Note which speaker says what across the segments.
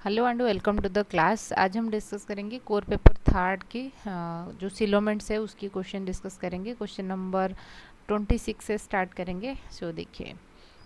Speaker 1: Hello and welcome to the class. आज हम discuss करेंगे कोर पेपर थर्ड की जो सिलोमेंट्स है उसकी क्वेश्चन डिस्कस करेंगे। क्वेश्चन नंबर 26 से स्टार्ट करेंगे। सो देखिए,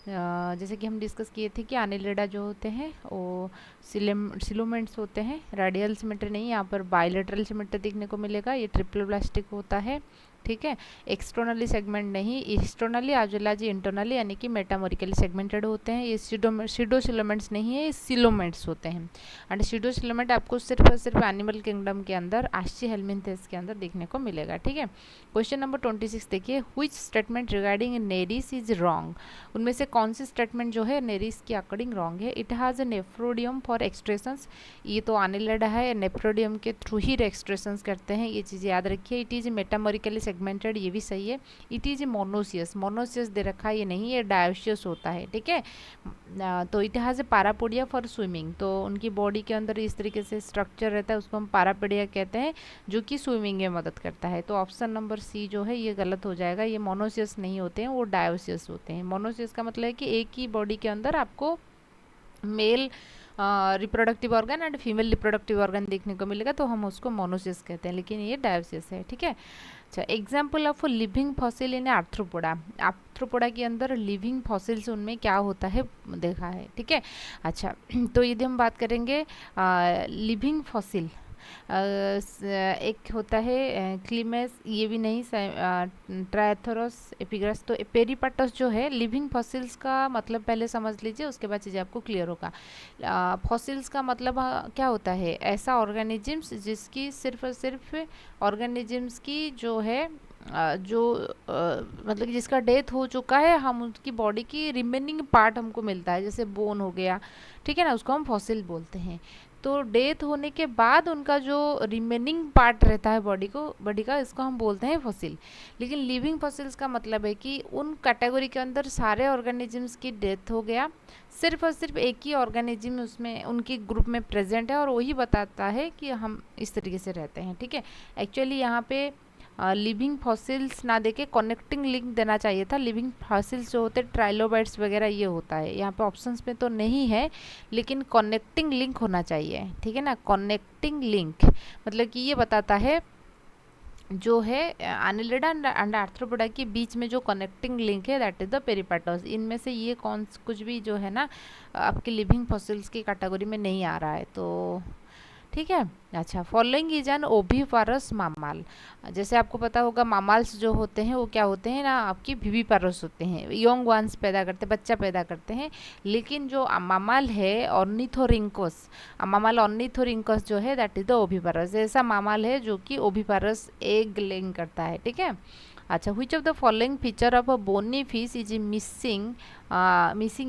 Speaker 1: जैसे कि हम डिस्कस किए थे कि एनिलिडा जो होते हैं वो सिलोमेंट्स होते हैं। रेडियल सिमेट्री नहीं, यहाँ पर बायलेटरल सिमेट्री देखने को मिलेगा। ये ट्रिपल प्लास्टिक होता है, ठीक है। एक्सटर्नली सेगमेंट नहीं, externally as well as internally यानी कि मेटामोरिकली सेगमेंटेड होते हैं। ये सीडो सिलोमेंट्स नहीं है, ये सिलोमेंट्स होते हैं। एंड सीडो सिलोमेंट आपको सिर्फ और सिर्फ एनिमल किंगडम के अंदर आस्ची हेलमिंथेस के अंदर देखने को मिलेगा, ठीक है। क्वेश्चन नंबर 26 देखिए, which statement regarding Nereis is wrong. उनमें से कौन सी स्टेटमेंट जो है नेरिस के अकॉर्डिंग रॉन्ग है। It has a nephridium for excretions, ये तो एनिलिडा है, नेफ्रोडियम के थ्रू ही एक्सट्रेशंस करते हैं, ये चीज़ याद रखिए। इट इज़ मेटामोरिकली सेगमेंटेड, ये भी सही है। इट इज़ मोनोसियस, मोनोसियस दे रखा है, ये नहीं, ये डायोसियस होता है, ठीक है। तो it has a parapodia for swimming, तो उनकी बॉडी के अंदर इस तरीके से स्ट्रक्चर रहता है, उसको हम पारापोडिया कहते हैं, जो कि स्विमिंग में मदद करता है। तो ऑप्शन नंबर सी जो है ये गलत हो जाएगा। ये मोनोसियस नहीं होते हैं, वो डायोसियस होते हैं। मोनोसियस का मतलब है कि एक ही बॉडी के अंदर आपको male reproductive organ and female reproductive organ देखने को मिलेगा, तो हम उसको मोनोसियस कहते हैं, लेकिन ये डायोसियस है, ठीक है। अच्छा, example of living fossil in arthropoda. Arthropoda के अंदर लिविंग फॉसिल्स उनमें क्या होता है देखा है, ठीक है। अच्छा, तो यदि हम बात करेंगे लिविंग फॉसिल, एक होता है क्लीमेस, ये भी नहीं, ट्रायथोरस एपिग्रास। तो पेरीपाटस जो है लिविंग फॉसिल्स का मतलब पहले समझ लीजिए, उसके बाद चीज़ें आपको क्लियर होगा। फॉसिल्स का मतलब क्या होता है, ऐसा ऑर्गेनिजम्स जिसकी सिर्फ और सिर्फ ऑर्गेनिजम्स की जो है मतलब कि जिसका डेथ हो चुका है, हम उसकी बॉडी की रिमेनिंग पार्ट हमको मिलता है, जैसे बोन हो गया, ठीक है ना, उसको हम फॉसिल बोलते हैं। तो डेथ होने के बाद उनका जो रिमेनिंग पार्ट रहता है बॉडी का, इसको हम बोलते हैं फॉसिल। लेकिन लिविंग फॉसिल्स का मतलब है कि उन कैटेगरी के अंदर सारे ऑर्गेनिजम्स की डेथ हो गया, सिर्फ और सिर्फ एक ही ऑर्गेनिज्म उसमें उनकी ग्रुप में प्रेजेंट है, और वही बताता है कि हम इस तरीके से रहते हैं, ठीक है। एक्चुअली यहाँ पे लिविंग फॉसिल्स ना देके कनेक्टिंग लिंक देना चाहिए था। लिविंग फॉसिल्स जो होते हैं ट्राइलोबाइट्स वगैरह ये होता है, यहाँ पे ऑप्शंस में तो नहीं है, लेकिन कनेक्टिंग लिंक होना चाहिए, ठीक है ना। कनेक्टिंग लिंक मतलब कि ये बताता है जो है एनिलिडा एंड आर्थ्रोपोडा के बीच में जो कनेक्टिंग लिंक है, दैट इज द पेरिपाटस। इनमें से ये कौन कुछ भी जो है ना आपके लिविंग फॉसिल्स की कैटेगरी में नहीं आ रहा है, तो ठीक है। अच्छा, फॉलोइंग इज एन ओविपारस मामाल। जैसे आपको पता होगा मामाल्स जो होते हैं वो क्या होते हैं ना, आपकी विविपारस होते हैं, यंग वंस पैदा करते हैं, बच्चा पैदा करते हैं। लेकिन जो मामाल है ऑर्निथोरिंकस, मामाल ऑर्निथोरिंकस जो है दैट इज द ओविपारस। ऐसा मामाल है जो कि ओविपारस एग लेइंग करता है, ठीक है। अच्छा, which of the following feature of a bony fish is missing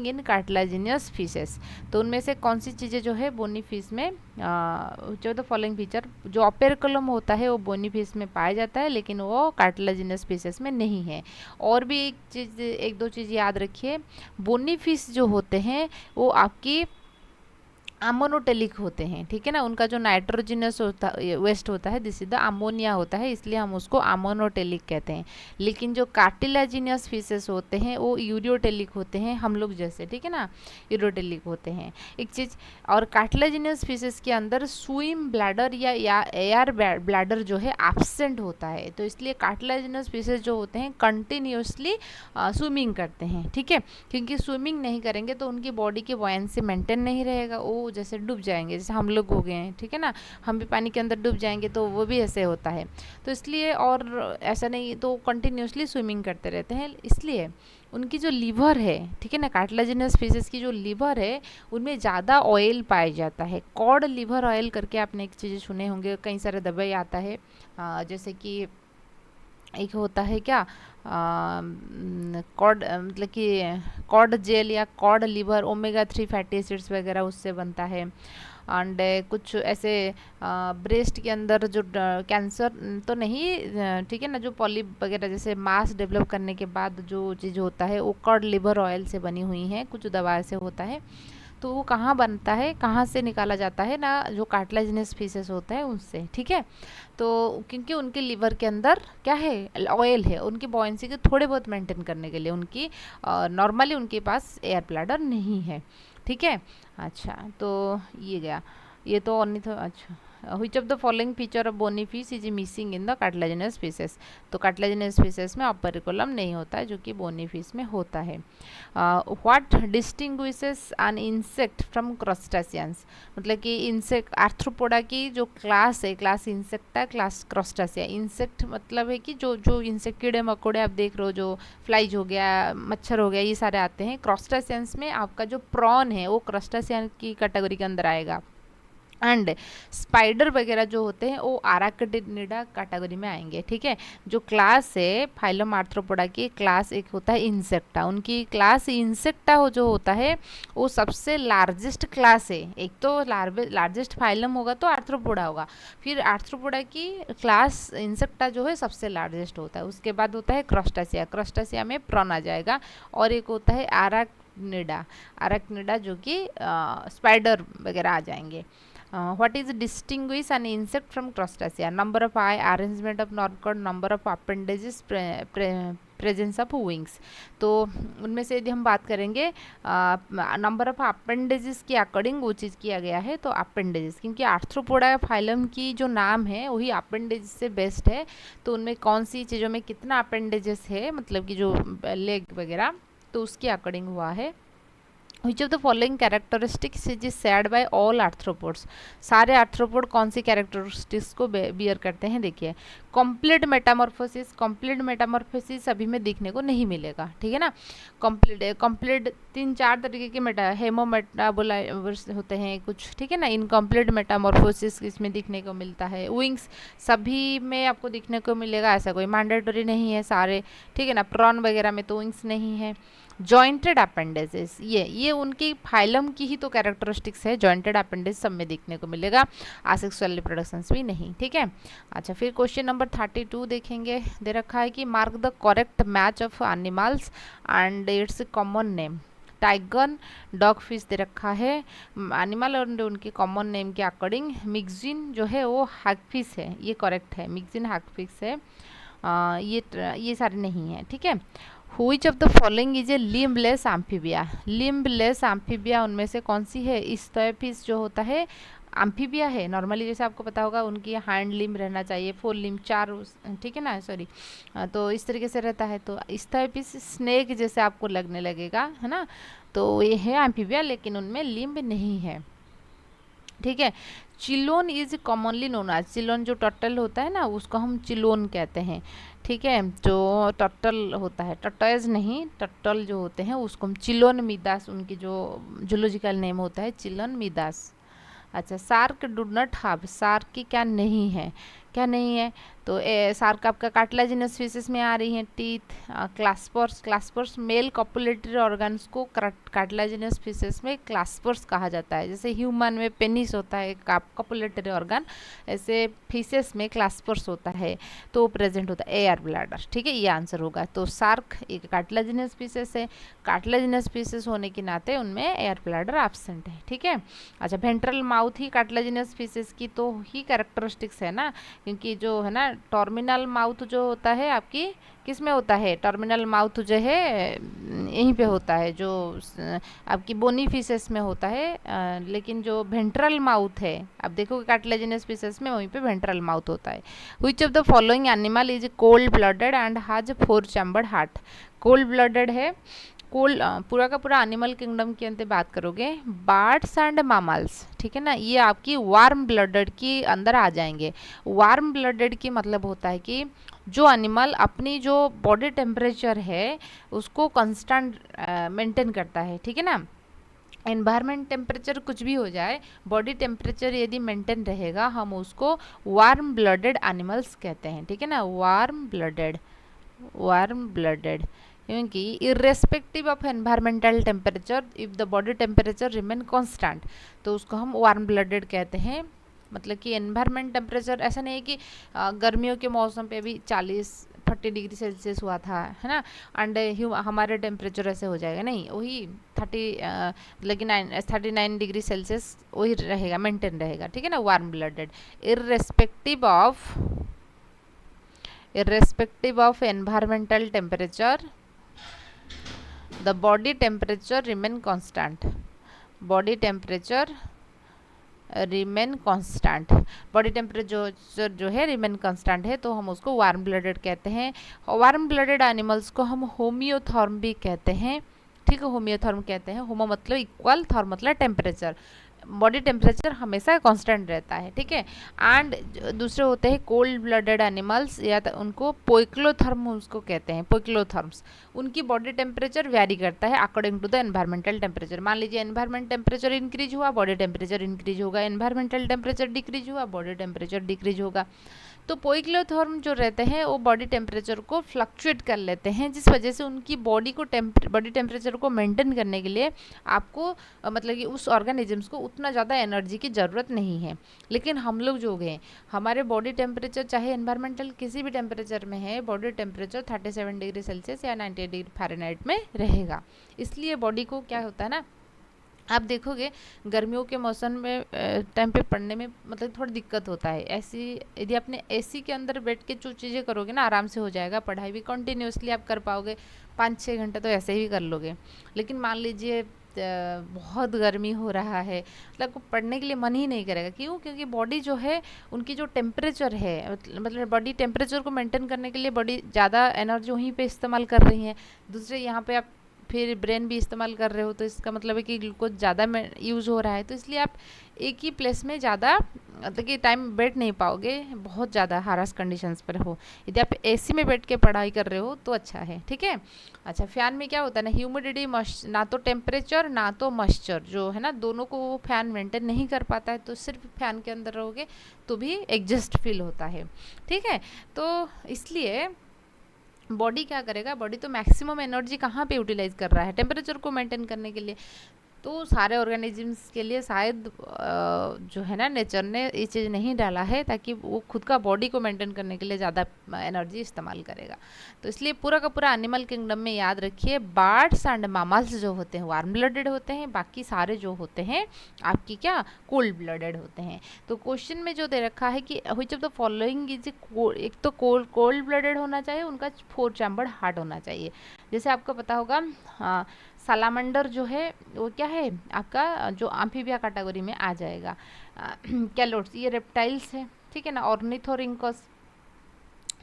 Speaker 1: in cartilaginous fishes. तो उनमें से कौन सी चीज़ें जो है बोनी फिश में, which of the following feature, जो ओपेरकुलम होता है वो बोनी फिश में पाया जाता है, लेकिन वो कार्टिलाजिनियस फिशेस में नहीं है। और भी एक दो चीज़ याद रखिए, बोनी फिश जो होते हैं वो आपकी अमोनोटेलिक होते हैं, ठीक है ना। उनका जो नाइट्रोजिनस होता वेस्ट होता है, दिस इज द अमोनिया होता है, इसलिए हम उसको अमोनोटेलिक कहते हैं। लेकिन जो कार्टिलाजिनियस फिशेस होते हैं वो यूरियोटेलिक होते हैं, हम लोग जैसे, ठीक है ना, यूरियोटेलिक होते हैं। एक चीज़ और, कार्टिलाजिनियस फिशेस के अंदर स्विम ब्लैडर या एयर ब्लैडर जो है एब्सेंट होता है, तो इसलिए कार्टिलाजिनियस फिशेस जो होते हैं कंटिन्यूसली स्विमिंग करते हैं, ठीक है। क्योंकि स्विमिंग नहीं करेंगे तो उनकी बॉडी की बॉयंसी मेंटेन नहीं रहेगा, वो जैसे डूब जाएंगे, जैसे हम लोग हो गए हैं, ठीक है ना, हम भी पानी के अंदर डूब जाएंगे, तो वो भी ऐसे होता है। तो इसलिए, और ऐसा नहीं तो कंटिन्यूसली स्विमिंग करते रहते हैं, इसलिए उनकी जो लीवर है, ठीक है ना, कार्टिलाजिनस फिशेस की जो लीवर है उनमें ज़्यादा ऑयल पाया जाता है। कॉड लिवर ऑयल करके आपने एक चीज़ें सुने होंगे, कई सारे दवाई आता है, जैसे कि एक होता है क्या, कॉड, मतलब कि कॉड जेल या cod liver, omega 3 fatty acids वगैरह उससे बनता है। एंड कुछ ऐसे ब्रेस्ट के अंदर जो कैंसर तो नहीं, ठीक है ना, जो पॉलिप वगैरह जैसे मास डेवलप करने के बाद जो चीज़ होता है वो कॉड लिवर ऑयल से बनी हुई है, कुछ दवा से होता है। तो वो कहाँ बनता है, कहाँ से निकाला जाता है ना, जो कार्टिलाजिनस फिशेस होता है उनसे, ठीक है। तो क्योंकि उनके लीवर के अंदर क्या है, ऑयल है, उनकी बॉयंसी को थोड़े बहुत मेंटेन करने के लिए, उनकी नॉर्मली उनके पास एयर ब्लैडर नहीं है। ठीक है। अच्छा, तो ये गया, ये तो ऑर्निथो, अच्छा, which of the following feature of bony fish is missing in the cartilaginous species? तो cartilaginous species में operculum नहीं होता है, जो कि bony fish में होता है। What distinguishes an insect from crustaceans? मतलब कि इंसेक्ट, आर्थ्रोपोडा की जो क्लास है, क्लास इंसेक्टा, क्लास क्रस्टासिया। इंसेक्ट मतलब है कि जो जो इंसेक्ट, कीड़े मकोड़े आप देख रहे हो, जो फ्लाइज हो गया, मच्छर हो गया, ये सारे आते हैं। क्रस्टासियंस में आपका जो प्रॉन है वो क्रस्टासियन की कैटेगरी के अंदर आएगा। एंड स्पाइडर वगैरह जो होते हैं वो आराकिडिनिडा कैटेगरी में आएंगे। ठीक है, जो क्लास है फाइलम आर्थ्रोपोडा की क्लास एक होता है इंसेक्टा, उनकी क्लास इंसेक्टा हो जो होता है वो सबसे लार्जेस्ट क्लास है। एक तो लार्जेस्ट फाइलम होगा तो आर्थ्रोपोडा होगा, फिर आर्थ्रोपोडा की क्लास इंसेक्टा जो है सबसे लार्जेस्ट होता है। उसके बाद होता है क्रस्टासिया, क्रस्टासिया में प्रॉन आ जाएगा, और एक होता है आराक्निडा, आराक्निडा जो कि स्पाइडर वगैरह आ जाएंगे। What is distinguish an insect from crustacea? Number of eye, arrangement of nerve cord, number of appendages, presence of wings. तो उनमें से यदि हम बात करेंगे नंबर ऑफ अपेंडेजेस के अकॉर्डिंग वो चीज़ किया गया है, तो अपेंडेजेस, क्योंकि आर्थ्रोपोडा फाइलम की जो नाम है वही अपेंडेजेस से बेस्ट है, तो उनमें कौन सी चीज़ों में कितना अपेंडेजेस है, मतलब कि जो लेग वगैरह, तो उसके अकॉर्डिंग हुआ है। Which of the following characteristics is shared by all arthropods? सारे आर्थ्रोपोड कौन सी कैरेक्टरिस्टिक्स को बियर करते हैं? देखिए, कंप्लीट मेटामॉर्फोसिस, कंप्लीट मेटामॉर्फोसिस सभी में देखने को नहीं मिलेगा। ठीक है ना, कंप्लीट 3-4 तरीके के हेमोमेटाबोलाइट्स होते हैं कुछ, ठीक है ना। इनकम्प्लीट मेटामॉर्फोसिस इसमें दिखने को मिलता है। विंग्स सभी में आपको दिखने को मिलेगा, ऐसा कोई मैंडेटरी नहीं है सारे, ठीक है ना। प्रॉन वगैरह में तो विंग्स नहीं है। जॉइंटेड अपेंडेजेस, ये उनकी फाइलम की ही तो कैरेक्टरिस्टिक्स है, जॉइंटेड अपेंडेज सब में देखने को मिलेगा, आसेक्सुअल रिप्रोडक्शंस भी नहीं। ठीक है। अच्छा, फिर क्वेश्चन नंबर 32 देखेंगे, दे रखा है कि mark the correct match of animals and its common name. Tiger, dog fish दे रखा है, एनिमल और उनके कॉमन नेम के अकॉर्डिंग मिक्सिन जो है वो हैगफिश है, ये करेक्ट है, मिक्सिन हैगफिश है। ये सारे नहीं है। ठीक है। Which of the following is a limbless amphibia? limbless amphibia उनमें से कौन सी है? स्टोएफिश जो होता है एम्फीबिया है। नॉर्मली जैसे आपको पता होगा उनकी हैंड लिम रहना चाहिए, 4 लिम 4, ठीक है ना, सॉरी, तो इस तरीके से रहता है। तो स्टोएफिश स्नेक जैसे आपको लगने लगेगा, है ना, तो ये है एम्फीबिया, लेकिन उनमें लिम्ब नहीं है। ठीक है। Chelone is commonly known as, Chelone जो टर्टल होता है ना उसको हम चिलोन कहते हैं। ठीक है, जो टर्टल होता है, टर्टल्स नहीं, टर्टल जो होते हैं उसको हम चिलोन मिदास, उनकी जो जूलॉजिकल नेम होता है चिलोन मिदास। अच्छा, shark do not have, shark की क्या नहीं है, क्या नहीं है, तो सार्क आपका कार्टिलेजिनस फिशेस में आ रही हैं। Teeth, claspers, claspers male copulatory organs को कार्टिलेजिनस फिशेस में क्लास्पर्स कहा जाता है। जैसे ह्यूमन में पेनिस होता है कॉपुलेटरी ऑर्गन, ऐसे फिशेस में क्लास्पर्स होता है, तो प्रेजेंट होता है एयर ब्लैडर। ठीक है, ये आंसर होगा। तो सार्क एक कार्टिलेजिनस फिशेस है, कार्टिलेजिनस फिशेस होने के नाते उनमें एयर ब्लैडर एब्सेंट है। ठीक है। अच्छा, वेंट्रल माउथ ही कार्टिलेजिनस फिशेस की तो ही कैरेक्टरिस्टिक्स है ना, क्योंकि जो है ना टर्मिनल माउथ जो होता है आपकी किस में होता है, टर्मिनल माउथ जो है यहीं पे होता है, जो आपकी बोनी फिशेस में होता है, लेकिन जो वेंट्रल माउथ है आप देखोगे कार्टिलेजिनस फिशेस में वहीं पे वेंट्रल माउथ होता है। Which of the following animal is cold blooded and has 4 chambered heart? Cold blooded है, कोल्ड पूरा का पूरा एनिमल किंगडम के अंदर बात करोगे, बर्ड्स एंड मैमल्स, ठीक है ना, ये आपकी वार्म ब्लडेड की अंदर आ जाएंगे। वार्म ब्लडेड की मतलब होता है कि जो एनिमल अपनी जो बॉडी टेम्परेचर है उसको कांस्टेंट मेंटेन करता है। ठीक है ना, एनवायरमेंट टेम्परेचर कुछ भी हो जाए, बॉडी टेम्परेचर यदि मेंटेन रहेगा हम उसको वार्म ब्लडेड एनिमल्स कहते हैं। ठीक है ना, वार्म ब्लडेड, वार्म ब्लडेड, क्योंकि irrespective of environmental temperature if the body temperature remain constant, तो उसको हम वार्म ब्लडेड कहते हैं। मतलब कि एनवायरमेंट टेम्परेचर ऐसा नहीं है कि गर्मियों के मौसम पे भी 40-40 डिग्री सेल्सियस हुआ था, है ना, एंड हमारे टेम्परेचर ऐसे हो जाएगा, नहीं, वही 39 डिग्री सेल्सियस वही रहेगा, मेंटेन रहेगा। ठीक है ना, warm blooded, irrespective of environmental temperature the body temperature remain constant, body temperature remain constant, body temperature जो है रिमेन कांस्टेंट है तो हम उसको वार्म ब्लडेड कहते हैं। वार्म ब्लडेड एनिमल्स को हम होमियोथर्म भी कहते हैं, ठीक है, होमियोथर्म कहते हैं। होमो मतलब इक्वल, थर्म मतलब टेम्परेचर, बॉडी टेम्परेचर हमेशा कांस्टेंट रहता है, ठीक है। एंड दूसरे होते हैं कोल्ड ब्लडेड एनिमल्स, या तो उनको पोइक्लोथर्म उसको कहते हैं, पोइक्लोथर्म्स। उनकी बॉडी टेम्परेचर वेरी करता है according to the environmental temperature. मान लीजिए एनवायरमेंट टेम्परेचर इंक्रीज हुआ, बॉडी टेम्परेचर इंक्रीज होगा, एनवायरमेंटल टेम्परेचर डिक्रीज हुआ, बॉडी टेम्परेचर डिक्रीज होगा। तो पोइक्लोथर्म जो रहते हैं वो बॉडी टेम्परेचर को फ्लक्चुएट कर लेते हैं, जिस वजह से उनकी बॉडी टेम्परेचर को मेंटेन करने के लिए आपको मतलब कि उस ऑर्गेनिजम्स को उतना ज़्यादा एनर्जी की ज़रूरत नहीं है। लेकिन हम लोग जो हैं, हमारे बॉडी टेम्परेचर चाहे एनवायरमेंटल किसी भी टेम्परेचर में है, बॉडी टेम्परेचर 37 डिग्री सेल्सियस या 90 डिग्री फ़ारेनहाइट में रहेगा। इसलिए बॉडी को क्या होता है ना, आप देखोगे गर्मियों के मौसम में टाइम पे पढ़ने में मतलब थोड़ी दिक्कत होता है। ऐसी यदि आपने एसी के अंदर बैठ के जो चीज़ें करोगे ना, आराम से हो जाएगा, पढ़ाई भी कंटिन्यूसली आप कर पाओगे, 5-6 घंटे तो ऐसे ही कर लोगे। लेकिन मान लीजिए बहुत गर्मी हो रहा है, मतलब आपको पढ़ने के लिए मन ही नहीं करेगा। क्यों? क्योंकि बॉडी जो है, उनकी जो टेम्परेचर है, मतलब बॉडी टेम्परेचर को मेंटेन करने के लिए बॉडी ज़्यादा एनर्जी वहीं पे इस्तेमाल कर रही है। दूसरे यहाँ पे आप फिर ब्रेन भी इस्तेमाल कर रहे हो, तो इसका मतलब है कि ग्लूकोज ज़्यादा यूज़ हो रहा है। तो इसलिए आप एक ही प्लेस में ज़्यादा मतलब कि टाइम बैठ नहीं पाओगे, बहुत ज़्यादा हारस कंडीशंस पर हो। यदि आप एसी में बैठ के पढ़ाई कर रहे हो तो अच्छा है, ठीक है। अच्छा, फैन में क्या होता है ना, ह्यूमिडिटी ना तो टेम्परेचर ना तो मॉइस्चर जो है ना, दोनों को वो फैन मेंटेन नहीं कर पाता है। तो सिर्फ फैन के अंदर रहोगे तो भी एडजस्ट फील होता है, ठीक है। तो इसलिए बॉडी क्या करेगा, बॉडी तो मैक्सिमम एनर्जी कहाँ पे यूटिलाइज कर रहा है, टेम्परेचर को मेंटेन करने के लिए। तो सारे ऑर्गेनिजम्स के लिए शायद जो है ना, नेचर ने ये चीज़ नहीं डाला है ताकि वो खुद का बॉडी को मेंटेन करने के लिए ज़्यादा एनर्जी इस्तेमाल करेगा। तो इसलिए पूरा का पूरा एनिमल किंगडम में याद रखिए, बर्ड्स एंड मैमल्स जो होते हैं वार्म ब्लडेड होते हैं, बाकी सारे जो होते हैं आपकी क्या कोल्ड ब्लडेड होते हैं। तो क्वेश्चन में जो दे रखा है कि which of the following is, एक तो कोल्ड ब्लडेड होना चाहिए, उनका 4 चैम्बर्ड हार्ट होना चाहिए। जैसे आपको पता होगा सालामंडर जो है वो क्या है आपका, जो एम्फीबिया कैटेगरी में आ जाएगा। कैलोट्स ये रेप्टाइल्स है, ठीक है ना, ऑर्निथोरिंकस,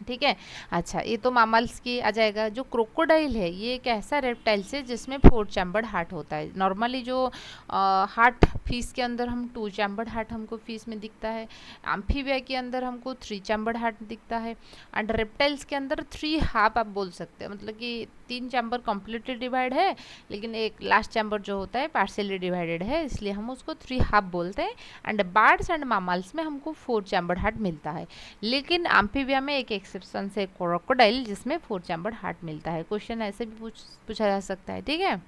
Speaker 1: ठीक है। अच्छा, ये तो मामल्स की आ जाएगा। जो क्रोकोडाइल है ये एक ऐसा रेप्टाइल्स है जिसमें 4 चैम्बर्ड हार्ट होता है। नॉर्मली जो हार्ट फिश के अंदर हम 2 चैम्बर्ड हार्ट हमको फिश में दिखता है, एम्फीबिया के अंदर हमको 3 चैम्बर्ड हार्ट दिखता है, एंड रेप्टाइल्स के अंदर 3 हाफ आप बोल सकते हैं, मतलब कि 3 चैम्बर कम्प्लीटली डिवाइड है, लेकिन एक लास्ट चैम्बर जो होता है पार्शियली डिवाइडेड है, इसलिए हम उसको 3 हाफ बोलते हैं। एंड बर्ड्स एंड मामल्स में हमको 4 चैम्बर्ड हार्ट मिलता है। लेकिन एम्फीबिया में एक एक्सेप्शन से क्रोकोडाइल जिसमें 4 चैम्बर्ड हार्ट मिलता है। क्वेश्चन ऐसे भी पूछा जा सकता है, ठीक है।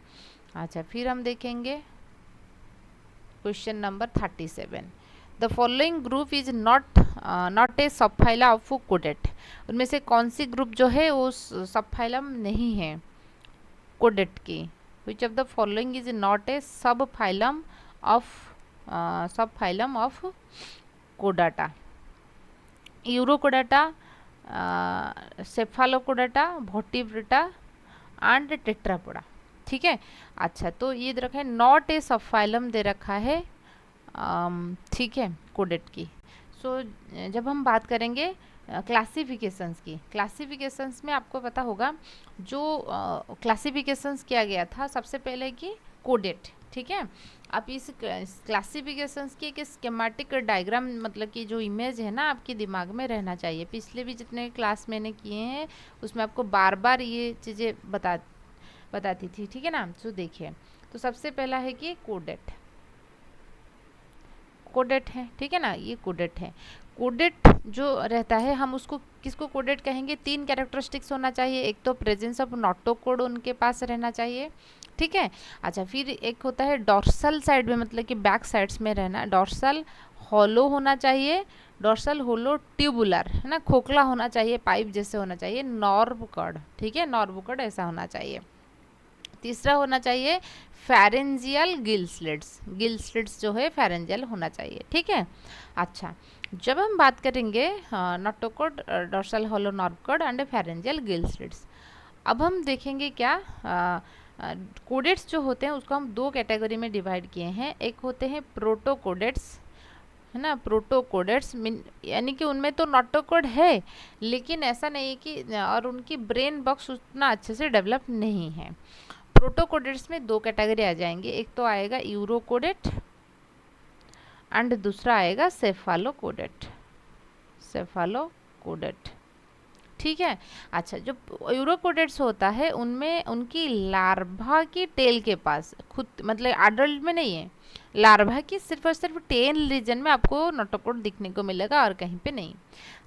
Speaker 1: अच्छा, फिर हम देखेंगे question number 37। The following group is not a subphyla of कोडेट। उनमें से कौन सी ग्रुप जो है वो सबफाइलम नहीं है कोडेट की। Which of the following is not a subphylum of कोडाटा। Urochordata, Cephalochordata, Vertebrata and Tetrapoda, ठीक है। अच्छा, तो ये दे रखा है नॉट ए सबफाइलम दे रखा है, ठीक है, कोडेट की। सो जब हम बात करेंगे क्लासिफिकेशंस की, क्लासिफिकेशंस में आपको पता होगा जो क्लासिफिकेशंस किया गया था सबसे पहले कि कोडेट, ठीक है। आप इस क्लासिफिकेशंस की एक स्कीमेटिक डायग्राम, मतलब कि जो इमेज है ना आपके दिमाग में रहना चाहिए। पिछले भी जितने क्लास मैंने किए हैं उसमें आपको बार बार ये चीज़ें बताती थी, ठीक है ना। तो देखिए, तो सबसे पहला है कि कोडेट है, ठीक है ना, ये कोडेट है। कोडेट जो रहता है हम उसको किसको कोडेट कहेंगे, 3 कैरेक्टरिस्टिक्स होना चाहिए। एक तो प्रेजेंस ऑफ नोटोकोड उनके पास रहना चाहिए, ठीक है। अच्छा, फिर एक होता है डॉर्सल साइड में, मतलब कि बैक साइड्स में रहना, डॉर्सल हॉलो होना चाहिए, डॉर्सल होलो ट्यूबुलर है ना, खोखला होना चाहिए, पाइप जैसे होना चाहिए, नॉर्बकॉर्ड, ठीक है, नॉर्बकॉर्ड ऐसा होना चाहिए। तीसरा होना चाहिए फेरेंजियल गिल स्लिट्स जो है फेरेंजियल होना चाहिए, ठीक है। अच्छा, जब हम बात करेंगे notochord, dorsal hollow nerve cord and pharyngeal gill slits, अब हम देखेंगे क्या कोडेट्स जो होते हैं उसको हम दो कैटेगरी में डिवाइड किए हैं। एक होते हैं प्रोटोकोडेट्स, है ना, प्रोटोकोडेट्स यानी कि उनमें तो नॉटोकोड है लेकिन ऐसा नहीं है कि, और उनकी ब्रेन बॉक्स उतना अच्छे से डेवलप नहीं है। प्रोटोकोडेट्स में दो कैटेगरी आ जाएंगे, एक तो आएगा यूरोकोडेट एंड दूसरा आएगा सेफालोकोडेट, सेफालोकोडेट, ठीक है। अच्छा, जो यूरोकोडेट्स होता है उनमें उनकी लार्वा की टेल के पास, खुद मतलब एडल्ट में नहीं है, लार्वा की सिर्फ और सिर्फ टेल रीजन में आपको नोटोकोड दिखने को मिलेगा और कहीं पे नहीं।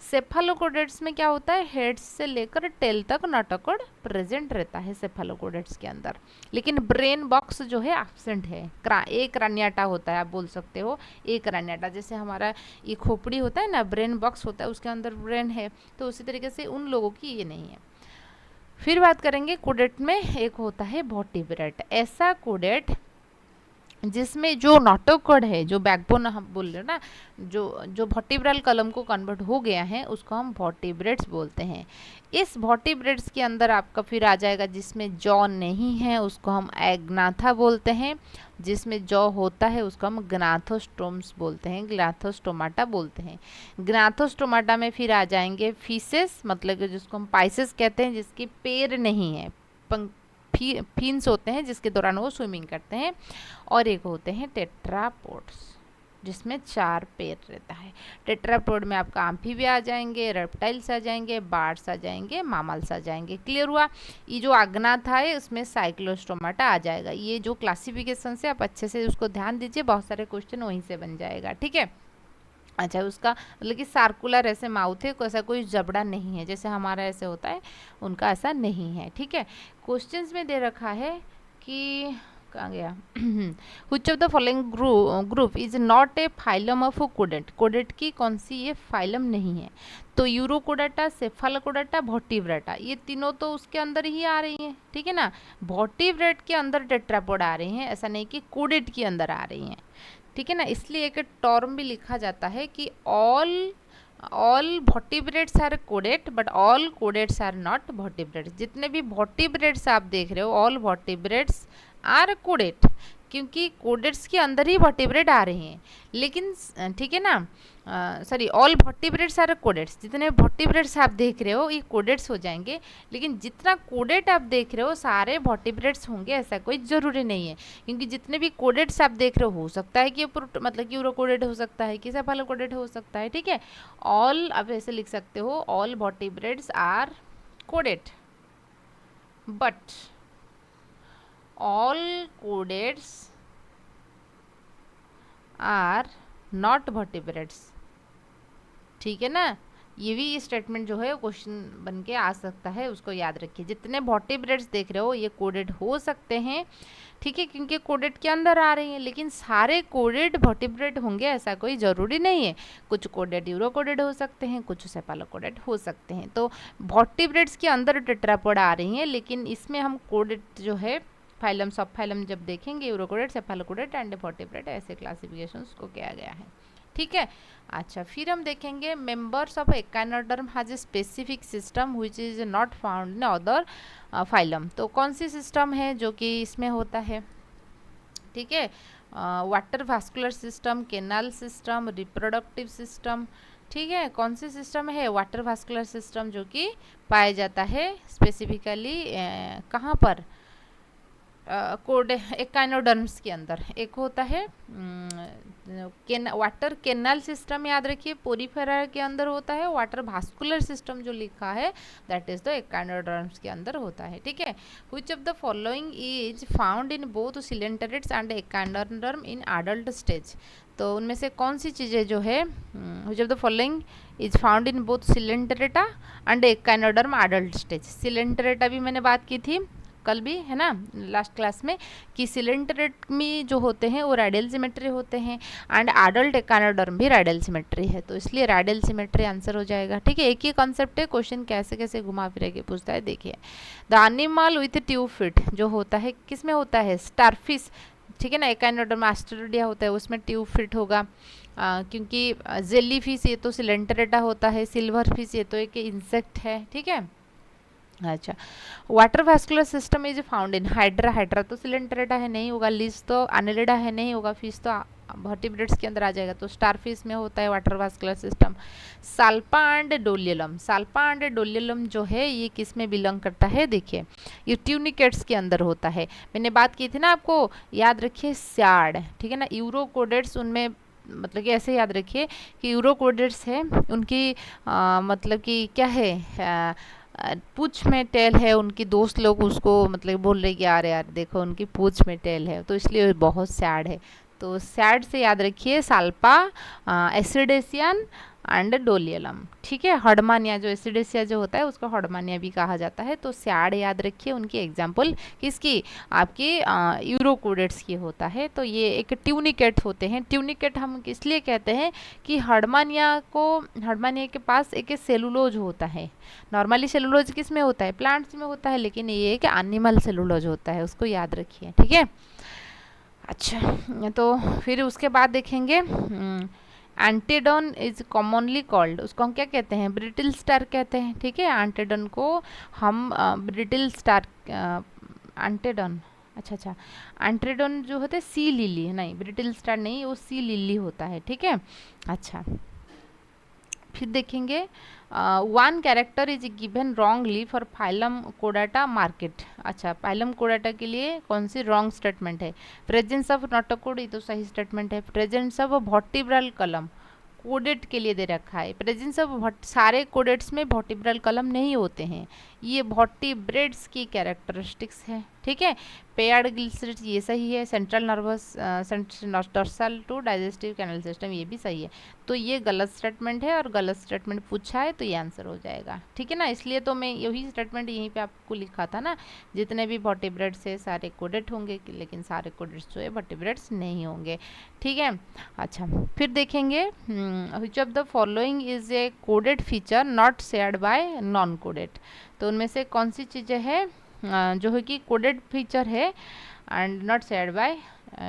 Speaker 1: सेफालोकोडेट्स में क्या होता है, हेड से लेकर टेल तक नोटोकोड प्रेजेंट रहता है सेफालोकोडेट्स के अंदर, लेकिन ब्रेन बॉक्स जो है एब्सेंट है। एक रानियाटा होता है, आप बोल सकते हो एक रानियाटा, जैसे हमारा ये खोपड़ी होता है ना, ब्रेन बॉक्स होता है, उसके अंदर ब्रेन है, तो उसी तरीके से उन लोगों की ये नहीं है। फिर बात करेंगे कोडेट में, एक होता है वर्टिब्रेट, ऐसा कोडेट जिसमें जो नोटोकोड है, जो बैकबोन हम बोल रहे हैं ना, जो वर्टिब्रल कॉलम को कन्वर्ट हो गया है उसको हम वर्टिब्रेट्स बोलते हैं। इस वर्टिब्रेट्स के अंदर आपका फिर आ जाएगा जिसमें जॉ नहीं है उसको हम एग्नाथा बोलते हैं, जिसमें जॉ होता है उसको हम ग्नाथोस्टोम्स बोलते हैं, ग्नाथोस्टोमाटा बोलते हैं। ग्नाथोस्टोमाटा में फिर आ जाएंगे फीसेस, मतलब कि जिसको हम पाइसेस कहते हैं, जिसके पैर नहीं है, फिन्स होते हैं जिसके दौरान वो स्विमिंग करते हैं। और एक होते हैं टेट्रापोड्स जिसमें 4 पैर रहता है। टेट्रापोड में आपका आम्फीबिया आ जाएंगे, रेप्टाइल्स आ जाएंगे, बार्ड्स आ जाएंगे, मामल्स आ जाएंगे। क्लियर हुआ? ये जो अग्नाथा है उसमें साइक्लोस्टोमाटा आ जाएगा। ये जो क्लासिफिकेशन से आप अच्छे से उसको ध्यान दीजिए, बहुत सारे क्वेश्चन वहीं से बन जाएगा, ठीक है। अच्छा, उसका मतलब कि सर्कुलर ऐसे माउथ है, ऐसा कोई जबड़ा नहीं है जैसे हमारा ऐसे होता है, उनका ऐसा नहीं है, ठीक है। क्वेश्चंस में दे रखा है कि कहाँ गया which of the following group is not A phylum of caudate, caudate की कौन सी ये फाइलम नहीं है? तो यूरोकोडाटा, सेफालोकोडाटा, वर्टिब्रेटा, ये तीनों तो उसके अंदर ही आ रही हैं, ठीक है ना। वर्टिब्रेट के अंदर टेट्रापोड आ रही हैं, ऐसा नहीं कि कोडेट के अंदर आ रही हैं, ठीक है ना। इसलिए एक टर्म भी लिखा जाता है कि ऑल वर्टिब्रेट्स आर कोडेट but all chordates are not vertebrates. जितने भी वर्टिब्रेट्स आप देख रहे हो, ऑल वर्टिब्रेट्स आर कोडेट, क्योंकि कोडेट्स के अंदर ही वर्टिब्रेट आ रहे हैं, लेकिन ठीक है ना, sorry, all vertebrates are chordates. जितने वर्टिब्रेट्स आप देख रहे हो ये कोडेट्स हो जाएंगे, लेकिन जितना कोडेट आप देख रहे हो सारे वर्टिब्रेट्स होंगे ऐसा कोई ज़रूरी नहीं है, क्योंकि जितने भी कोडेट्स आप देख रहे हो सकता है कि मतलब कि यूरोकोडेट हो सकता है कि सेफालोकोडेट हो सकता है, ठीक है। ऑल आप ऐसे लिख सकते हो, ऑल वर्टिब्रेट्स आर कोडेट but all codetes are not vertebrates, ठीक है ना। ये भी स्टेटमेंट जो है क्वेश्चन बन के आ सकता है, उसको याद रखिए। जितने वर्टिब्रेट्स देख रहे हो ये कोडेड हो सकते हैं, ठीक है, क्योंकि कोडेड के अंदर आ रही हैं, लेकिन सारे कोडेड वर्टिब्रेट होंगे ऐसा कोई ज़रूरी नहीं है। कुछ कोडेड यूरोकोडेड हो सकते हैं, कुछ सेफालोकोडेड हो सकते हैं। तो वर्टिब्रेट्स के अंदर टेट्रापोड आ रही हैं, लेकिन इसमें हम कोडेड जो है फाइलम, सब फाइलम जब देखेंगे यूरोकोडेट, सेफालोकोडेट एंड वर्टिब्रेट, ऐसे क्लासिफिकेशंस को किया गया है, ठीक है। अच्छा, फिर हम देखेंगे members of echinoderm has a specific system which is not found in other phylum. तो कौन सी सिस्टम है जो कि इसमें होता है, ठीक है। Water vascular system, canal system, reproductive system, ठीक है। कौन सी सिस्टम है? वाटर वास्कुलर सिस्टम, जो कि पाया जाता है स्पेसिफिकली कहाँ पर, कोड एकाइनोडर्म्स के अंदर। एक होता है वाटर केनाल सिस्टम, याद रखिए, पोरीफेरा के अंदर होता है। वाटर वास्कुलर सिस्टम जो लिखा है दैट इज द एकाइनोडर्म्स के अंदर होता है, ठीक है। Which of the following is found in both coelenterates and echinoderm in adult stage. तो उनमें से कौन सी चीज़ें जो है, which of the following is found in both coelenterata and echinoderm adult stage. Coelenterata भी मैंने बात की थी कल भी, है ना, लास्ट क्लास में, कि सिलेंटरेट में जो होते हैं वो रेडियल सिमेट्री होते हैं एंड एडल्ट एकाइनोडर्म भी रेडियल सिमेट्री है, तो इसलिए रेडियल सिमेट्री आंसर हो जाएगा, ठीक है। एक ही कॉन्सेप्ट है, क्वेश्चन कैसे कैसे घुमा फिरा के पूछता है, देखिए। The animal with tube feet जो होता है किस में होता है? स्टारफिश, ठीक है ना। एकाइनोडर्म एस्टेरोडिया होता है उसमें ट्यूब फिट होगा, क्योंकि जेली फिश ये तो सिलेंटरेटा होता है, सिल्वर फिश ये तो एक इंसेक्ट है, ठीक है। अच्छा, water vascular system is found in hydra, hydra तो सिलेंटरेटा है नहीं होगा, लिस तो अनेलिडा है नहीं होगा, फिश तो वर्टिब्रेट्स के अंदर आ जाएगा, तो स्टारफिश में होता है water vascular system. Salpa and Doliolum, Salpa and Doliolum जो है ये किस में बिलोंग करता है, देखिए ये ट्यूनिकेट्स के अंदर होता है। मैंने बात की थी ना आपको, याद रखिए सैड, ठीक है ना, यूरोकोडेट्स उनमें, मतलब कि ऐसे याद रखिए कि यूरोकोडेट्स है उनकी मतलब कि क्या है, पूंछ में टेल है, उनकी दोस्त लोग उसको मतलब बोल रहे कि यार यार देखो उनकी पूंछ में टेल है, तो इसलिए बहुत सैड है। तो सैड से याद रखिए साल्पा, एसिडेसियन एंड डोलियलम, ठीक है। हडमानिया जो एसिडेसिया जो होता है उसको हडमानिया भी कहा जाता है। तो सैड याद रखिए, उनकी एग्जाम्पल किसकी, आपकी यूरोकोडेट्स की होता है। तो ये एक ट्यूनिकेट होते हैं। ट्यूनिकेट हम इसलिए कहते हैं कि हडमानिया के पास एक सेलुलोज होता है। नॉर्मली सेलुलोज किस में होता है, प्लांट्स में होता है, लेकिन ये एक एनिमल सेलुलोज होता है, उसको याद रखिए, ठीक है। अच्छा, तो फिर उसके बाद देखेंगे एंटीडोन इज कॉमनली कॉल्ड, उसको हम क्या कहते हैं, ब्रिटिल स्टार कहते हैं, ठीक है। एंटीडोन को हम ब्रिटिल स्टार, एंटीडोन, अच्छा अच्छा, एंटीडोन जो होते हैं सी लिली, नहीं ब्रिटिल स्टार नहीं, वो सी लिली होता है, ठीक है। अच्छा, फिर देखेंगे one character is given wrongly for phylum कोडाटा मार्केट। अच्छा, फाइलम कोडाटा के लिए कौन सी रॉन्ग स्टेटमेंट है, प्रेजेंस ऑफ नोटोकोड, ये तो सही स्टेटमेंट है। प्रेजेंस ऑफ वर्टिब्रल कलम, कोडेट के लिए दे रखा है, प्रेजेंस ऑफ, सारे कोडेट्स में वर्टिब्रल कलम नहीं होते हैं, ये वर्टिब्रेट्स की कैरेक्टरिस्टिक्स है, ठीक है। पेयर्ड गिल्स ये सही है। Central nervous dorsal to digestive canal system ये भी सही है। तो ये गलत स्टेटमेंट है, और गलत स्टेटमेंट पूछा है तो ये आंसर हो जाएगा, ठीक है ना। इसलिए तो मैं यही स्टेटमेंट यहीं पे आपको लिखा था ना, जितने भी वर्टिब्रेट्स है सारे कोडेट होंगे, लेकिन सारे कोडेट्स जो है वर्टिब्रेट्स नहीं होंगे, ठीक है। अच्छा, फिर देखेंगे which of the following is a coded feature not shared by non coded. तो उनमें से कौन सी चीज़ें हैं जो है कि कोडेड फीचर है एंड नॉट शेयर्ड बाय,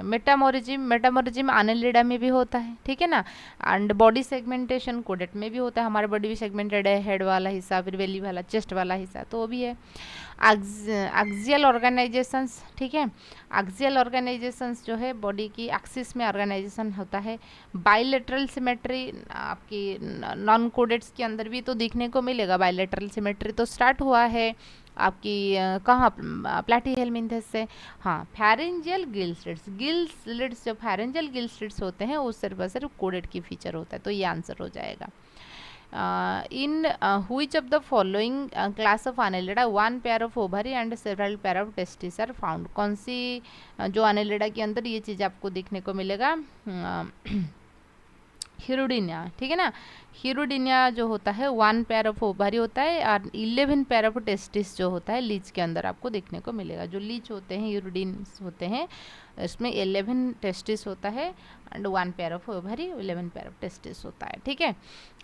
Speaker 1: मेटामोरिज्म, मेटामोरिज्म आनेलिडा में भी होता है, ठीक है ना। एंड बॉडी सेगमेंटेशन कोडेट में भी होता है, हमारी बॉडी भी सेगमेंटेड है, हेड वाला हिस्सा, फिर बेली वाला, चेस्ट वाला हिस्सा, तो वो भी है। एक्सियल ऑर्गेनाइजेशंस, ठीक है, एक्सियल ऑर्गेनाइजेशंस जो है बॉडी की एक्सिस में ऑर्गेनाइजेशन होता है। बाइलेटरल सिमेट्री आपकी नॉन कोडेट्स के अंदर भी तो देखने को मिलेगा, बाइलेटरल सिमेट्री तो स्टार्ट हुआ है आपकी कहाँ, प्लैटीहेल्मिन्थेस से। हाँ, pharyngeal gill slits, gill slits जो फैरेंजियल गिल स्लिट्स होते हैं वो सिर्फ कोडेट की फीचर होता है, तो ये आंसर हो जाएगा। in which of the following class of annelida one pair of ovary and several pair of testes are found, कौन सी जो annelida के अंदर ये चीज़ आपको देखने को मिलेगा, हिरुडिनिया, ठीक है ना। हिरुडिनिया जो होता है वन पेयर ऑफ ओवरी होता है, और 11 पेयर ऑफ टेस्टिस जो होता है लीच के अंदर आपको देखने को मिलेगा। जो लीच होते हैं, हिरुडिन्स होते हैं, इसमें 11 टेस्टिस होता है and one pair of ovary, 11 pair of testis होता है, ठीक है।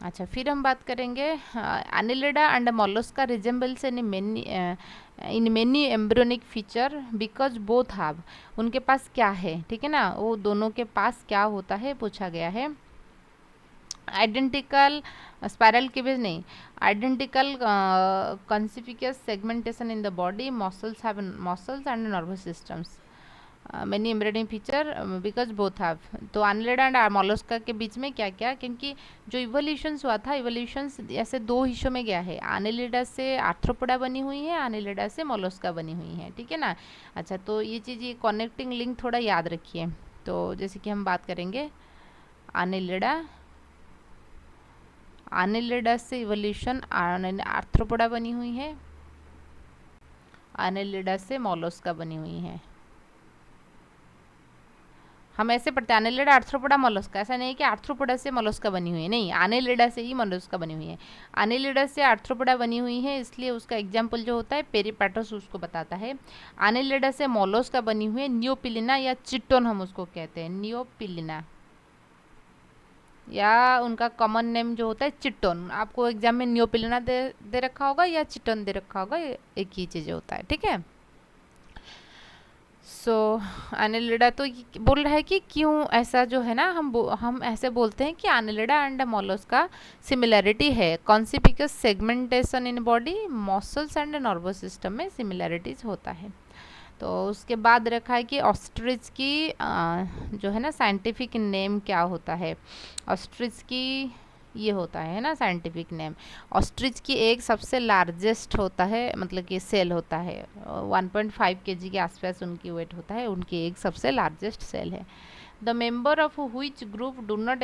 Speaker 1: अच्छा, फिर हम बात करेंगे Annelida and Mollusca resembles in many embryonic feature because both have, उनके पास क्या है, ठीक है ना, वो दोनों के पास क्या होता है पूछा गया है। आइडेंटिकल स्पाइरल क्लीवेज नहीं, identical conspicuous segmentation in the body, muscles have muscles and nervous systems, many embryonic feature because both have. तो एनिलिडा एंड मोलस्का के बीच में क्या क्या, क्योंकि जो इवोल्यूशंस हुआ था, इवोल्यूशंस ऐसे दो हिस्सों में गया है, एनिलिडा से आर्थ्रोपोडा बनी हुई है, एनिलिडा से मोलस्का बनी हुई है, ठीक है ना। अच्छा, तो ये चीज़, ये कनेक्टिंग लिंक थोड़ा याद रखिए। तो जैसे कि हम बात करेंगे एनिलिडा, एनिलिडा से इवोल्यूशन आर्थ्रोपोडा बनी हुई है, एनिलिडा से मोलस्का बनी हुई है। हम ऐसे पढ़ते हैं एनिलिडा आर्थ्रोपोडा मोलस्का, ऐसा नहीं कि आर्थ्रोपोडा से मोलस्का बनी हुई है, नहीं, एनिलिडा से ही मोलस्का बनी हुई है। एनिलिडा से आर्थ्रोपोडा बनी हुई है, इसलिए उसका एग्जाम्पल जो होता है पेरिपाटोस उसको बताता है। एनिलिडा से मोलस्का बनी हुई है, नियोपिलिना या चिट्टोन हम उसको कहते हैं, नियोपिलिना, या उनका कॉमन नेम जो होता है चिट्टोन। आपको एग्जाम में नियोपिलिना दे रखा होगा या चिट्टोन दे रखा होगा, एक ही चीज़ होता है, ठीक है। सो एनिलिडा तो बोल रहा है कि क्यों ऐसा जो है ना, हम ऐसे बोलते हैं कि एनिलिडा एंड मोलस्का सिमिलैरिटी है। कौन सी? Because segmentation in body, muscles and nervous system में सिमिलैरिटीज होता है। तो उसके बाद रखा है कि ऑस्ट्रिच की जो है ना साइंटिफिक नेम क्या होता है। ऑस्ट्रिच की ये होता है ना साइंटिफिक नेम। ऑस्ट्रिच की एक सबसे लार्जेस्ट होता है, मतलब कि सेल होता है 1.5 kg के आसपास उनकी वेट होता है, उनकी एक सबसे लार्जेस्ट सेल है। The member of which group do not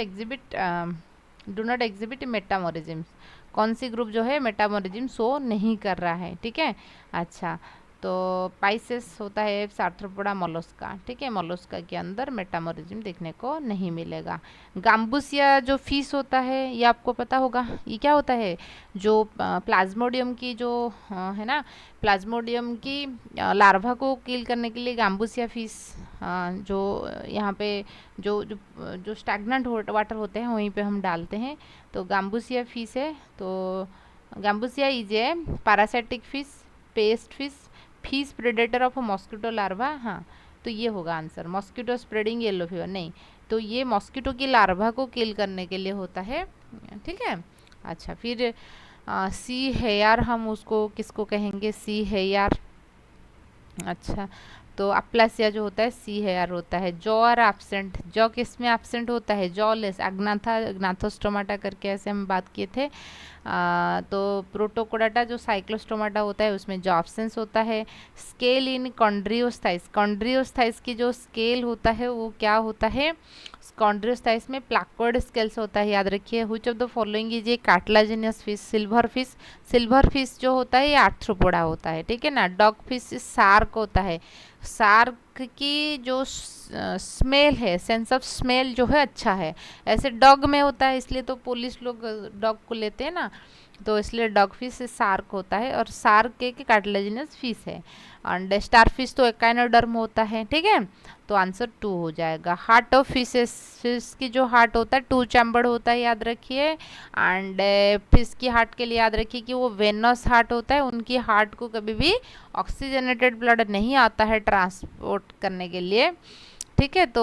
Speaker 1: exhibit metamorphism. कौन सी ग्रुप जो है मेटामोरिज्म शो नहीं कर रहा है, ठीक है। अच्छा, तो पाइसेस होता है सार्थ्रोपोडा मोलस्का, ठीक है। मोलस्का के अंदर मेटामोरिज्म देखने को नहीं मिलेगा। गाम्बुसिया जो फिश होता है, ये आपको पता होगा, ये क्या होता है? जो प्लाज्मोडियम की जो है ना, प्लाज्मोडियम की लार्वा को किल करने के लिए गाम्बुसिया फिश जो यहाँ पे जो जो जो स्टैग्नेंट वाटर होते हैं वहीं पे हम डालते हैं, तो गाम्बुसिया फिश है। तो Gambusia is a parasitic fish, pest fish, fish predator of mosquito larva. हाँ, तो ये होगा answer. Mosquito spreading yellow fever नहीं, तो ये मॉस्किटो की लार्वा को किल करने के लिए होता है, ठीक है। अच्छा, फिर सी हेयर, हम उसको किसको कहेंगे? See here. अच्छा, तो अप्लासिया जो होता है सी हेयर होता है। जॉ और एब्सेंट, जॉ किस में एब्सेंट होता है? जॉलेस, अग्नाथा, ग्नाथोस्टोमाटा करके ऐसे हम बात किए थे। तो प्रोटोकोडाटा जो साइक्लोस्टोमाटा होता है उसमें जो एब्सेंस होता है। स्केल इन कॉन्ड्रियोस्थाइस, कॉन्ड्रियोस्थाइस की जो स्केल होता है वो क्या होता है? कॉन्ड्रियोस्थाइस में प्लाकोइड स्केल्स होता है, याद रखिए। Which of the following is a cartilaginous fish? Silver fish, silver fish जो होता है ये आर्थ्रोपोडा होता है, ठीक है ना। डॉग फिश शार्क होता है। शार्क की जो स्मेल है, सेंस ऑफ स्मेल जो है अच्छा है, ऐसे डॉग में होता है, इसलिए तो पुलिस लोग डॉग को लेते हैं ना, तो इसलिए डॉग फिश शार्क होता है। और शार्क एक कार्टिलेजिनस फिश है। एंड स्टार फिश तो एकाइनोडर्म होता है, ठीक है। तो आंसर 2 हो जाएगा। हार्ट ऑफ फिशेस, फिश की जो हार्ट होता है 2 चैम्बर्ड होता है, याद रखिए। एंड फिश की हार्ट के लिए याद रखिए कि वो वेनस हार्ट होता है, उनकी हार्ट को कभी भी ऑक्सीजनेटेड ब्लड नहीं आता है ट्रांसपोर्ट करने के लिए, ठीक है। तो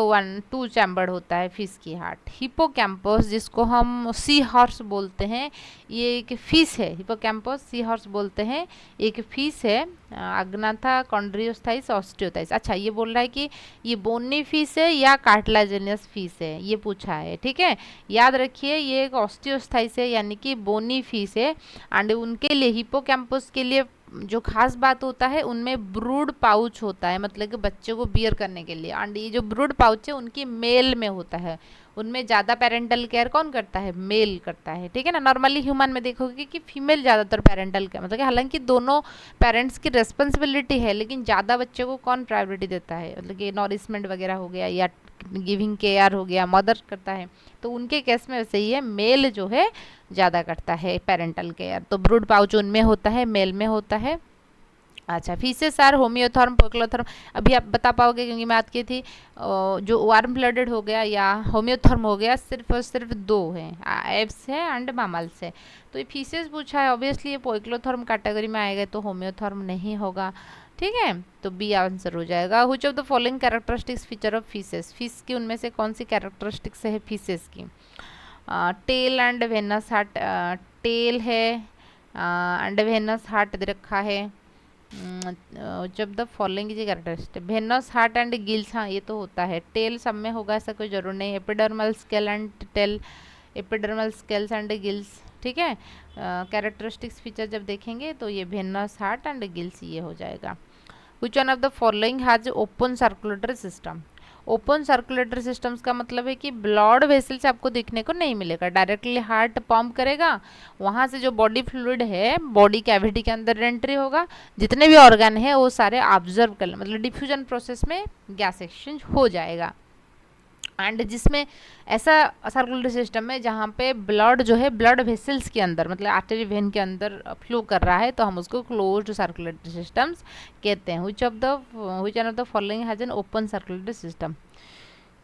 Speaker 1: 2 चैम्बर्ड होता है फिश की हार्ट। हिपोकैम्पस जिसको हम सी हॉर्स बोलते हैं, ये एक फिश है। हिपोकैम्पस सी हॉर्स बोलते हैं, एक फिश है। अग्नाथा, कॉन्ड्रियोस्थाइस, ऑस्टियोथाइस। अच्छा, ये बोल रहा है कि ये बोनी फिश है या कार्टिलेजिनस फिश है, ये पूछा है, ठीक है। याद रखिए ये एक ऑस्टियोस्थाइस है, यानी कि बोनी फिश है। एंड उनके लिए, हिपोकैम्पस के लिए जो खास बात होता है उनमें ब्रूड पाउच होता है, मतलब कि बच्चे को बियर करने के लिए। एंड ये जो ब्रूड पाउच है उनकी मेल में होता है, उनमें ज़्यादा पेरेंटल केयर कौन करता है? मेल करता है, ठीक है ना। नॉर्मली ह्यूमन में देखोगे कि फीमेल ज़्यादातर पेरेंटल केयर, मतलब कि हालांकि दोनों पेरेंट्स की रिस्पॉन्सिबिलिटी है, लेकिन ज़्यादा बच्चे को कौन प्रायोरिटी देता है? मतलब कि नॉरिशमेंट वगैरह हो गया या गिविंग केयर हो गया, मदर करता है। तो उनके केस में वैसे ही है, मेल जो है ज़्यादा करता है पेरेंटल केयर। तो ब्रूड पाउच उनमें होता है, मेल में होता है। अच्छा, फिशेस आर होम्योथर्म, पोइक्लोथर्म, अभी आप बता पाओगे क्योंकि मैं बात की थी। जो वार्म ब्लडेड हो गया या होम्योथर्म हो गया, सिर्फ और सिर्फ 2 हैं, एप्स है एंड मामल्स है। तो ये फिशेस पूछा है, ऑब्वियसली ये पोइक्लोथर्म कैटेगरी में आएगा, तो होम्योथर्म नहीं होगा, ठीक है। तो बी आंसर हो जाएगा। Which of the following characteristics feature of fishes? Fish की उनमें से कौन सी कैरेक्टरिस्टिक्स है फिशेस की? Tail and venous heart, tail है एंड वेनस हार्ट दे रखा है। जब the following is characteristic, venous heart and gills, हाँ ये तो होता है। टेल सब में होगा ऐसा कोई जरूर नहीं। Epidermal scale and tail, epidermal scales and gills, ठीक है। कैरेक्टरिस्टिक्स फीचर जब देखेंगे तो ये वेनस हार्ट एंड गिल्स ये हो जाएगा। Which one of the following has open circulatory system? Open circulatory systems का मतलब है कि ब्लड वेसल से आपको देखने को नहीं मिलेगा, डायरेक्टली हार्ट पंप करेगा, वहाँ से जो बॉडी फ्लूइड है बॉडी कैविटी के अंदर एंट्री होगा, जितने भी ऑर्गन है वो सारे ऑब्जर्व कर, मतलब डिफ्यूजन प्रोसेस में गैस एक्सचेंज हो जाएगा। एंड जिसमें ऐसा सर्कुलेटरी सिस्टम है जहाँ पे ब्लड जो है ब्लड वेसल्स के अंदर, मतलब आर्टरी वेन के अंदर फ्लो कर रहा है, तो हम उसको क्लोज्ड सर्कुलेटरी सिस्टम्स कहते हैं। Which one of the following has an open circulatory system?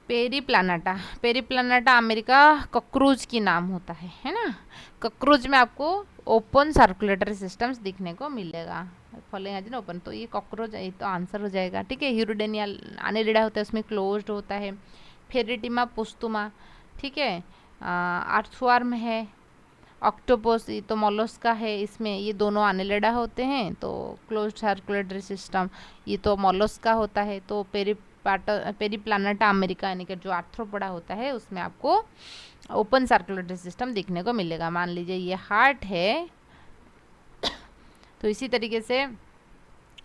Speaker 1: Periplaneta, Periplaneta America cockroach की नाम होता है ना। कॉकरोच में आपको ओपन सर्कुलेटरी सिस्टम्स दिखने को मिलेगा। फॉलोइंग एज ओपन, तो ये कॉकरोच, ये तो आंसर हो जाएगा। ठीक है, यूरोडेनिया आनेलिडा होता है, उसमें क्लोज्ड होता है। फेरिटिमा पोस्तुमा, ठीक है, अर्थवर्म है। ऑक्टोपस, ये तो मोलस्का है, इसमें ये दोनों आनेलिडा होते हैं, तो क्लोज्ड सर्कुलेटरी सिस्टम, ये तो मोलस्का होता है। तो पेरीप्लानेटा अमेरिका यानी कि जो आर्थ्रोपोडा होता है उसमें आपको ओपन सर्कुलेटरी सिस्टम देखने को मिलेगा। मान लीजिए ये हार्ट है, तो इसी तरीके से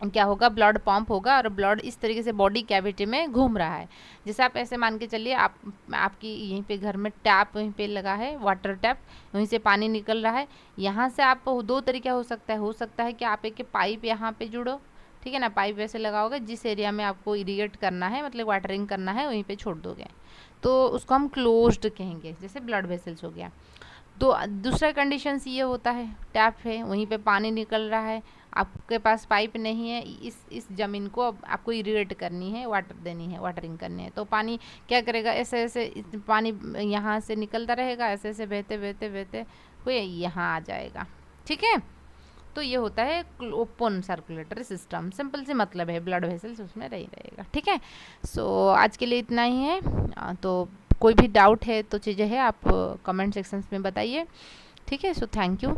Speaker 1: क्या होगा, ब्लड पंप होगा और ब्लड इस तरीके से बॉडी कैविटी में घूम रहा है। जैसे आप ऐसे मान के चलिए, आपकी यहीं पे घर में टैप वहीं पे लगा है, वाटर टैप, वहीं से पानी निकल रहा है। यहाँ से आप दो तरीका हो सकता है कि आप एक पाइप यहाँ पे जुड़ो, ठीक है ना, पाइप वैसे लगाओगे, जिस एरिया में आपको इरीगेट करना है, मतलब वाटरिंग करना है, वहीं पे छोड़ दोगे, तो उसको हम क्लोज्ड कहेंगे, जैसे ब्लड वेसल्स हो गया। तो दूसरा कंडीशंस ये होता है, टैप है, वहीं पे पानी निकल रहा है, आपके पास पाइप नहीं है, इस ज़मीन को अब आपको इरीगेट करनी है, वाटर देनी है, वाटरिंग करनी है, तो पानी क्या करेगा, ऐसे ऐसे पानी यहाँ से निकलता रहेगा, ऐसे ऐसे बहते बहते बहते हुए यहाँ आ जाएगा। ठीक है, तो ये होता है ओपन सर्कुलेटरी सिस्टम। सिंपल सी मतलब है, ब्लड वेसल्स उसमें नहीं रहेगा। ठीक है, सो आज के लिए इतना ही है। तो कोई भी डाउट है तो चीज़ें है, आप कमेंट सेक्शंस में बताइए। ठीक है, सो थैंक यू।